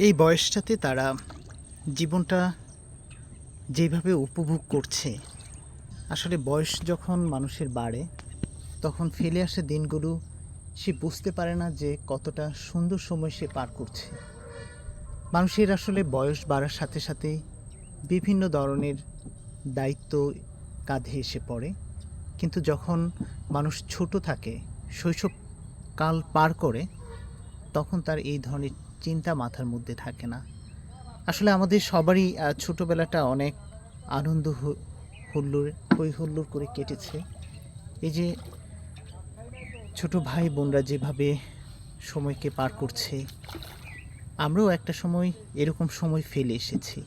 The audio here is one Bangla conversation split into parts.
এই বয়সটাতে তারা জীবনটা যেভাবে উপভোগ করছে, আসলে বয়স যখন মানুষের বাড়ে তখন ফেলে আসা দিনগুলো সে বুঝতে পারে না যে কতটা সুন্দর সময় সে পার করছে। মানুষের আসলে বয়স বাড়ার সাথে সাথে বিভিন্ন ধরনের দায়িত্ব কাঁধে এসে পড়ে, কিন্তু যখন মানুষ ছোট থাকে, শৈশবকাল পার করে, তখন তার এই ধরনের চিন্তা মাথার মধ্যে থাকে না। আসলে আমাদের সবারই ছোটোবেলাটা অনেক আনন্দ হুল্লোড় হই হুল্লোড় করে কেটেছে। এই যে ছোট ভাই বোনরা যেভাবে সময়কে পার করছে, আমরাও একটা সময় এরকম সময় ফেলে এসেছি।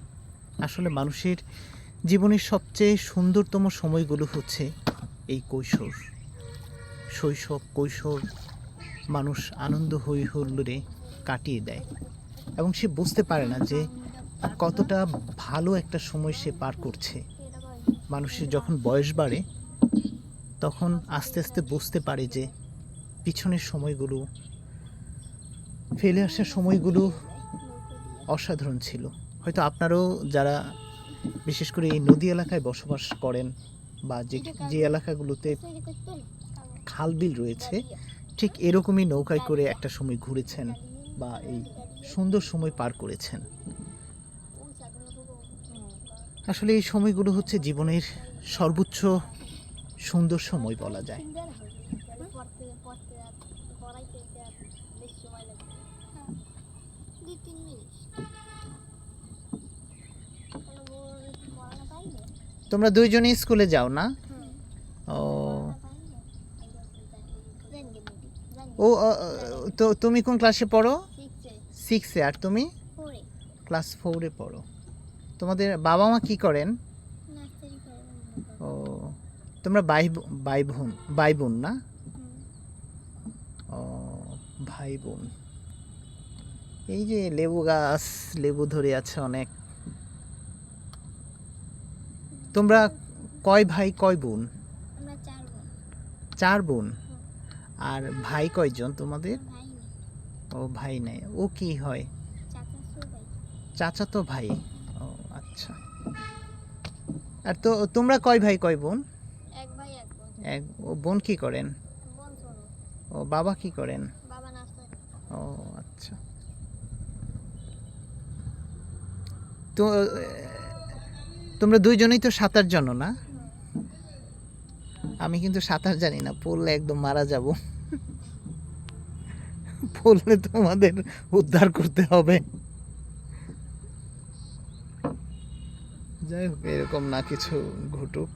আসলে মানুষের জীবনের সবচেয়ে সুন্দরতম সময়গুলো হচ্ছে এই কৈশোর, শৈশব, কৈশোর। মানুষ আনন্দ হই হুল্লোড়ে কাটিয়ে দেয় এবং সে বুঝতে পারে না যে কতটা ভালো একটা সময় সে পার করছে। মানুষের যখন বয়স বাড়ে তখন আস্তে আস্তে বুঝতে পারে যে পিছনের সময়গুলো, ফেলে আসা সময়গুলো অসাধারণ ছিল। হয়তো আপনারাও যারা বিশেষ করে এই নদী এলাকায় বসবাস করেন বা যে যে এলাকাগুলোতে খাল বিল রয়েছে, ঠিক এরকমই নৌকায় করে একটা সময় ঘুরেছেন বা এই সুন্দর সময় পার করেছেন। আসলে এই সময়গুলো হচ্ছে জীবনের সর্বোচ্চ সুন্দর সময় বলা যায়। তোমরা দুইজনই স্কুলে যাও না? ও ও তো তুমি কোন ক্লাসে পড়ো? 6-এ। আর তুমি? ক্লাস 4-এ পড়ো। তোমাদের বাবা মা কি করেন? ও, তোমরা ভাই বোন না? ও, ভাই বোন। এই যে লেবু গাছ, লেবু ধরে আছে অনেক। তোমরা কয় ভাই কয় বোন? 4 বোন। আর ভাই কয়জন তোমাদের? ও, ভাই নাই। ও কি হয়? চাচাতো ভাই। ও আচ্ছা। আর তো তোমরা কয় ভাই কয় বোন? এক। ও, বোন কি করেন? ও, বাবা কি করেন? ও আচ্ছা। তো তোমরা দুইজনেই তো সাঁতার জানো না? আমি কিন্তু সাঁতার জানি না, পড়লে একদম মারা যাব। পড়লে তোমাদের উদ্ধার করতে হবে। যাই হোক, এরকম না কিছু ঘটুক।